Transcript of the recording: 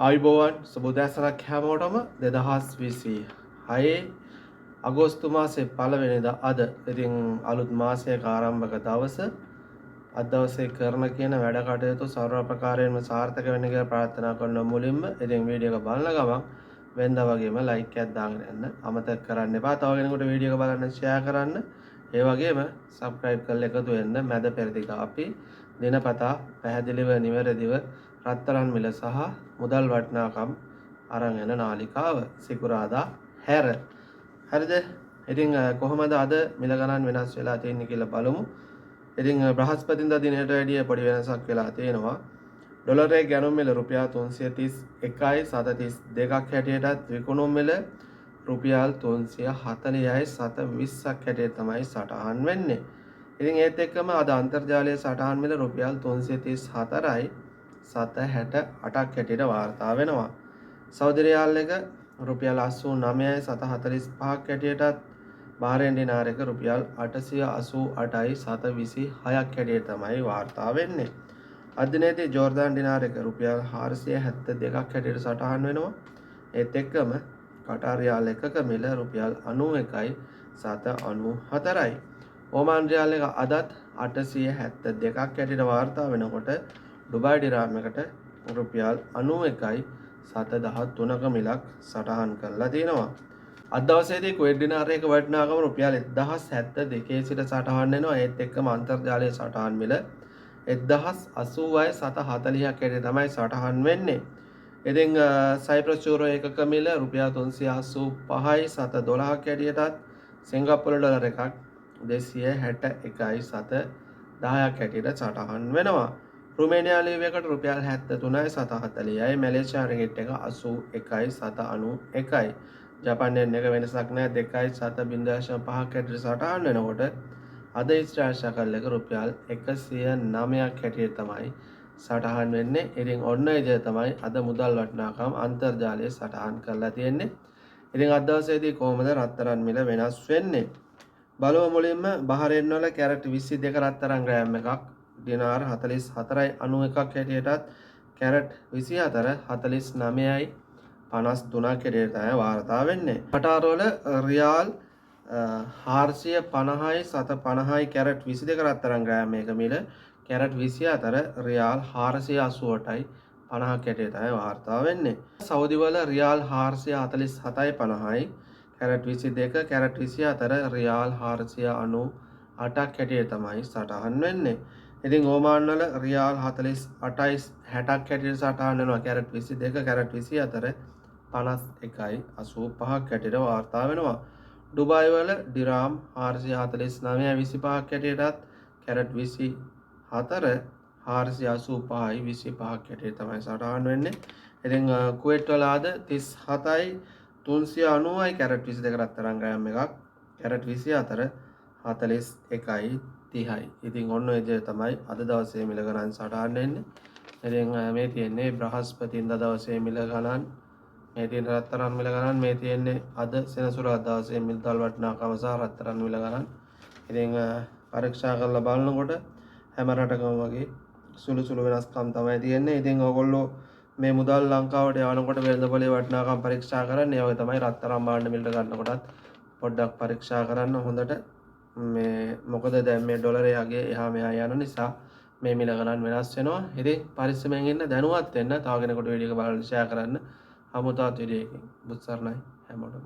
ආයුබෝවන් සුබෝදෑසනක් හැමෝටම 2026 අගෝස්තු මාසේ 1 වෙනිදා අද ඉතින් අලුත් මාසයක ආරම්භක දවස අද දවසේ කරන කියන වැඩ කටයුතු සර්ව ප්‍රකාරයෙන්ම සාර්ථක වෙන්න කියලා ප්‍රාර්ථනා කරන මුලින්ම ඉතින් වීඩියෝ එක බලන ගමන් වෙනදා වගේම ලයික් එකක් දාගෙන යන්න අමතක කරන්න එපා. තව කෙනෙකුට වීඩියෝ එක බලන්න ෂෙයා කරන්න. ඒ වගේම සබ්ස්ක්‍රයිබ් කරලා එකතු වෙන්න. මැද පෙරදිග අපි දිනපතා පැහැදිලිව නිවැරදිව රත්තරන් මිල සහ මුදල් වටිනාකම් අරන් යන නාලිකාව සිකුරාදා හැර. හරිද? ඉතින් කොහොමද අද මිල ගණන් වෙනස් වෙලා තියෙන්නේ කියලා බලමු. ඉතින් බ්‍රහස්පතින්දා දිනයට වැඩිය පොඩි වෙනසක් වෙලා තියෙනවා. ඩොලරයේ ගණන් මිල රුපියල් 331යි 732ක් හැටියටත් විකුණුම් මිල රුපියල් 340යි 720ක් හැටියට තමයි සටහන් වෙන්නේ. ඉතින් ඒත් එක්කම අද අන්තර්ජාලයේ සටහන් මිල රුපියල් 334යි 768ක් හැටියට වාර්තා වෙනවා. සෞදි රියාල් එක රුපියල් 89යි 745ක් හැටියටත් බහරේන් දිනාර එක රුපියල් 888යි 726ක් හැටියට තමයි වාර්තා වෙන්නේ. අද දිනේදී ජෝර්දාන් දිනාර එක රුපියල් 472ක් හැටියට සටහන් වෙනවා. ඒත් එක්කම කටාර් රියාල් එකක මිල රුපියල් 91යි 794යි. ඕමාන් රියාල් එක අදත් 872ක් හැටියට වාර්තා වෙනකොට ඩුබායි දිරාම් එකට රුපියල් 91යි 713ක මිලක් සටහන් කරලා තියෙනවා. අද දවසේදී කුවේට් දිනාර එක වටිනාකම රුපියල් 1072 සිට සටහන් වෙනවා. ඒත් එක්කම අන්තර්ජාලයේ සටහන් මිල 1080යි 740ක් හැටියට තමයි සටහන් වෙන්නේ. ඉතින් සයිප්‍රස් යුරෝ එකක මිල රුපියල් 385යි 712ක් හැටියටත් සිංගප්පූරු ඩොලර් එකක් 261යි 710ක් හැටියට සටහන් වෙනවා. රුමේනියා ලීව එකට රුපියල් 73යි 740යි. මැලේසියා රින්ගිට් එක 81යි 791යි. ජපාන් යෙන් එක වෙනසක් නැහැ 2.7.5ක් හැටියට සටහන් වෙනකොට අද ඉස්රායල් ශකල් එක රුපියල් 109ක් හැටියට තමයි සටහන් වෙන්නේ. ඉතින් ඔන්න ඒ විදිහ තමයි අද මුදල් වටිනාකම් අන්තර්ජාලයේ සටහන් කරලා තියෙන්නේ. ඉතින් අද දවසේදී කොහොමද රත්තරන් මිල වෙනස් වෙන්නේ? බලමු මුලින්ම බහරේන් වල කැරට් 22 රත්තරන් ග්‍රෑම් එකක් දිනාර 44.91ක් හැටියටත් කැරට් 24 49.53ක් හැටියට තමයි වාර්තා වෙන්නේ. කටාර් වල රියාල් 450යි 750යි කැරට් 22 රත්තරන් ග්‍රෑම් එක මිල කැරට් 24 රියාල් 488යි 50ක් හැටියට තමයි වාර්තා වෙන්නේ. සෞදි වල රියාල් 447යි 50යි කැරට් 22 කැරට් 24 රියාල් 498ක් හැටියට තමයි සටහන් වෙන්නේ. ඉතින් ඕමාන් වල රියාල් 48යි 60ක් හැටියට සටහන් වෙනවා. කැරට් 22 කැරට් 24 51යි 85ක් හැටියට වාර්තා වෙනවා. ඩුබායි වල දිරාම් 449යි 25ක් හැටියටත් කැරට් 24 485යි 25ක් හැටියට තමයි සටහන් වෙන්නේ. ඉතින් කුවේට් වල අද 37යි 390යි කැරට් 22 රත්තරන් ග්‍රෑම් එකක් කැරට් 24 41යි 30යි. ඉතින් ඔන්න ඒ විදිහ තමයි අද දවසේ මිල ගණන් සටහන් වෙන්නේ. ඉතින් මේ තියෙන්නේ බ්‍රහස්පතින්දා දවසේ මිල ගණන්. මේ තියෙන රත්තරන් මිල ගණන් මේ තියෙන්නේ අද සෙනසුරාදා දවසේ මුදල් වටිනාකම සහ රත්තරන් මිල ගණන්. ඉතින් පරීක්ෂා කරලා බලනකොට හැම රටකම වගේ සුළු වෙනස්කම් තමයි තියෙන්නේ. ඉතින් ඕගොල්ලෝ මේ මුදල් ලංකාවට යවනකොට වෙළඳපොලේ වටිනාකම් පරීක්ෂා කරන්න. ඒ වගේ තමයි රත්තරන් භාණ්ඩ මිලට ගන්නකොටත් පොඩ්ඩක් පරීක්ෂා කරන්න හොඳට. මේ මොකද දැන් මේ ඩොලරේ අගේ එහා මෙහා යන නිසා මේ මිල ගණන් වෙනස් වෙනවා. ඉතින් පරිස්සමෙන් ඉන්න දැනුවත් වෙන්න. තව කෙනෙකුට වීඩියෝ එක බලන්න ෂෙයා කරන්න. අමුතාත් වීඩියෝ එකකින් බුත් සරණයි හැමෝටම.